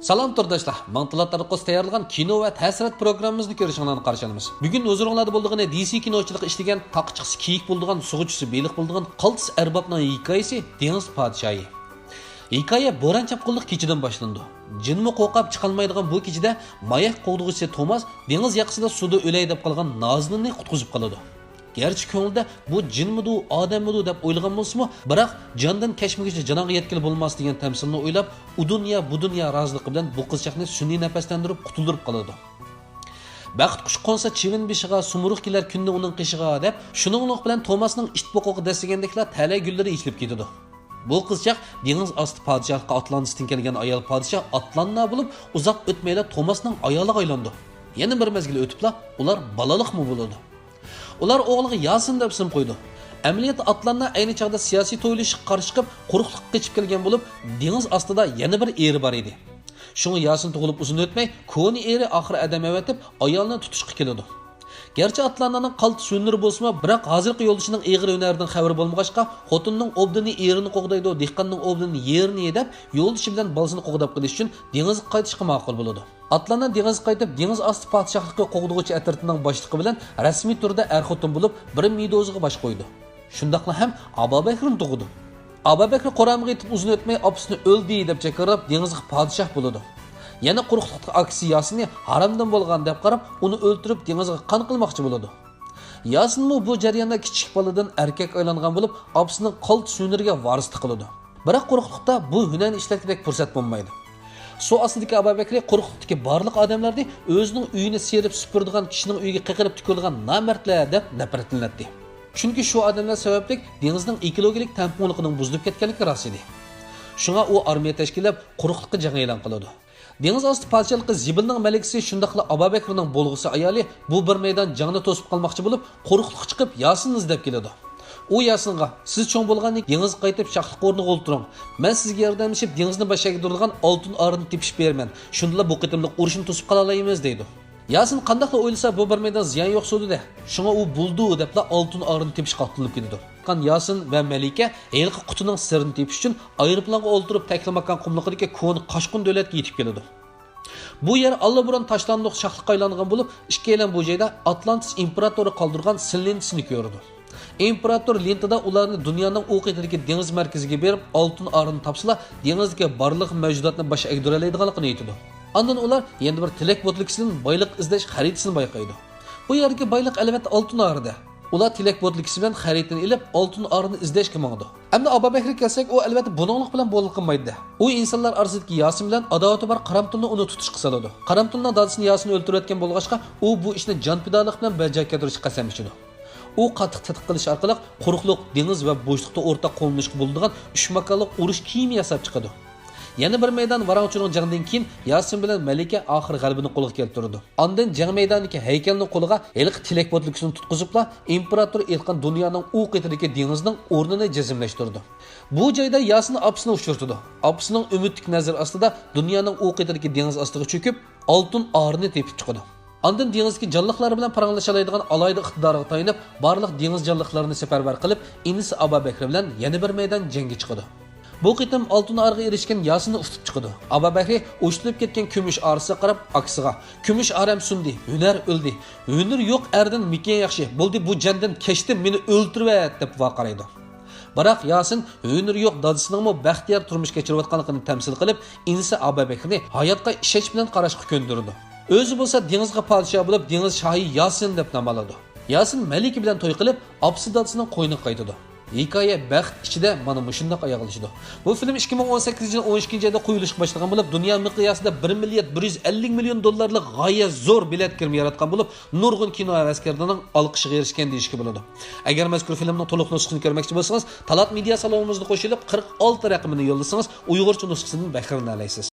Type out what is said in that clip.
Salam turdoshlar, Mantlat tarqos tayyorlagan kino va ta'sirat programmamizni ko'rishinglarni qarshi olamiz. Bugun o'zingizlarda bo'ldig'ini DC kinochilik ishlagan taqchiqsi kiyik bo'ldigan, sug'uchisi beliq bo'ldigan Qaltis Arbobning hikoyasi Dengiz podshoyi. Hikoya bo'ron chapqinlik kechidan boshlandi. Jinmi qo'qab chiqolmaydigan bu kechida mayak qo'g'dug'uchi Tomas dengiz yaqasida suvda o'lay deb qolgan Nozinni qutqizib qoladi. Gerçi ko'ngilda bu jinmidu, odammidu deb o'ylagan bo'lsa-mu, biroq jondan kashmigacha janoga yetkili bo'lmas degan tamsilni o'ylab, u dunyo bu dunyo roziligi bilan bu qizchaqni sun'iy nafaslantirib qutuldirib qoladi. Baxt qush qo'nsa chivin beshiga, sumruq kelar kunni uning qishig'a deb, shuninglik bilan Tomasning itboqoqi dastigandeklar tala gullari ichilib ketadi. Bu qizchaq dengiz osti podshohga Atlantisdan kelgan ayol podshoh Atlanna bo'lib, uzoq o'tmayla Tomasning ayoliga aylandi. Yana bir mezgil o'tibla, ular balaliqmi bo'ladi. Ular o'g'liga Yasin deb ism qo'ydi. Amaliyot Atlanna ayni chaqda siyosiy to'yilishga qarshi chiqib, quruqliqqa qochib kelgan bo'lib, dengiz ostida yana bir eri bor edi. Shunga Yasin tug'ilib uzun o'tmay, ko'ni eri oxir adam avatib, ayolni tutishga keladi. Gerçi Atlannaning qaltis hünür bo'lsa, biroq hozirgi yo'ldoshining egri hunaridan xabar bo'lmag'achqa, xotinning obdini erini qo'g'daydi, dehqonning obdini yerini yedib, yo'ldoshi bilan bolasini qo'g'dab qilish uchun dengizga qaytishga ma'qul bo'ladi. Atlanna dengizga qaytib, dengiz osti podshohlikka qo'g'dug'uchi atirtining boshlig'i bilan rasmiy turda er-xotin bo'lib, bir Medozga bosh qo'ydi. Shundaqla ham Abubakrin tug'di. Abubakr Qur'onga yetib uzun o'tmay opasini o'ldi deb chaqirib, dengizga podshoh bo'ladi. Yana quruqliqda aksi Yasinni haramdan bo'lgan deb qarab, uni o'ltirib dengizga qon qilmoqchi bo'ladi. Yasinmi bu jarayonda kichik boladan erkak aylangan bo'lib, opasining qaltis hunariga varislik qiladi. Biroq quruqliqda bu hunarni ishlatgandek fursat bo'lmaydi. Su ostidagi Abubakr quruqliqdagi barliq odamlarni o'zining uyini serib supurdigan kishining uyiga qiqirib tukurgan namartlar deb nafratlanadi. Chunki shu odamlar sababli dengizning ekologik tamponligining buzilib ketganligi rost edi. Shunga u armiya tashkillab quruqliqqa jang e'lon qiladi. Dengiz osti podshohligi Zibilning malikasi shundaqla Abubakrning bo'lg'usi ayoli bu bir maydon jangni to'sib qolmoqchi bo'lib, quruqliqqa chiqib Yasinni izlab keladi. U Yasinga, siz cho'ng bo'lgandek dengiz qaytib shaqliq o'rniga o'ltiring. Men sizga yordamlashib dengizni boshiga durilgan oltin arini tepishib beraman. Shundala bu qitimliq urushni to'sib qola olamiz deydi. Yasin qandaqla o'ylasa bu bir maydon ziyon yo'q sudi-da. Shunga u buldu debla oltin arini tepishga qotilib ketadi. Yasin va Malika elqi qutining sirrini tepish uchun aeroplanga o'ltirib taklamakan qumliqidagi ko'ni qochqin davlatga yetib keladi. Bu yer allaburun tashlandiq shahliqqa aylangan bo'lib, ikkilan bu joyda Atlantis imperatori qoldirgan sillentisini ko'rdi. İmparator lentida ularni dunyoning o'qitidagi dengiz markaziga berib, oltin arini topsalar, dengizdagi barliq mavjudotni bosh egdira oladiganligini aytdi. Ondan ular yana bir tilak botlikisining boyliq izlash xaritasini bayqaydi. Bu yerdagi boyliq albatta oltin arida. Ular tilak botlikisi bilan xaritani ilib, oltin arini izlashga mangdi. Ammo Abubakr kelsak, u albatta buninglik bilan bo'lqinmaydi. U insonlar orasidagi Yasin bilan adovati bor Qaramtulni uni tutishga saladi. Qaramtulning dadasini Yasin o'ltirayotgan bo'lg'achqa, u bu ishni jonpidorlik bilan bajarib keltirishga qasam ichdi. U qattiq tadqiq qilish orqali quruqliq, dengiz va bo'shliqda o'rtaq qo'llanishga bo'ladigan 3 makonlik urush kiyimi yasab chiqadi. Yana bir maydon varangchining jangdan keyin Yasin bilan Malika oxir g'alabini qo'lga keltirdi. Ondan jang maydonidagi haykalni qo'liga eliq tilak botlikisini tutqizibla imperator aytgan dunyoning u qitidagi dengizning o'rnini jazmlashtirdi. Bu joyda Yasin opasini uchirtdi. Opasining umidlik nazar ostida dunyoning u qitidagi dengiz ostiga cho'kib, oltin arini tepib chiqdi. Ondan dengizki jonliqlar bilan paranglasha oladigan alayda iqtidorga tayinib, barliq dengiz jonliqlarini safarbar qilib, inisi Abubakr bilan yana bir maydon jangga chiqdi. Bu qitim oltin arga erishgan Yasinni ustib chiqdi. Abubakr o'chtilib ketgan kumush arisiga qarab aksiga, kumush aram sundi, hunar o'ldi. Hunar yo'q erdan mikan yaxshi. Bo'ldi bu jandan kechdim, meni o'ltirib deb vaqaraydi. Biroq Yasin hunar yo'q dadasining baxtiyor turmush kechirayotganligini tamsil qilib, inisi Abubakrni hayotga ishonch bilan qarashga ko'ndirdi. O'zi bo'lsa dengizga podshoh bo'lib, dengiz shohi Yasin deb nom oladi. Yasin Malika bilan to'y qilib, opasi dadasining qo'yniga qaytadi. Hikoya baxt ichida mana shunday oyoqlashdi. Bu film 2018-yil 12-oyda qo'yilishga boshlagan bo'lib, dunyo miqyosida 1 milliard 150 million dollarlik g'oyat zo'r bilet kirimi yaratgan bo'lib, nurg'un kino havaskarining olqishiga erishgan deyishga bo'ladi. Agar mazkur filmning to'liq nusxasini ko'rmoqchi bo'lsangiz, Talat Media salonimizga qo'shilib 46 raqamini yo'llasangiz, Uyg'urcha nusxasidan bahramlana olasiz.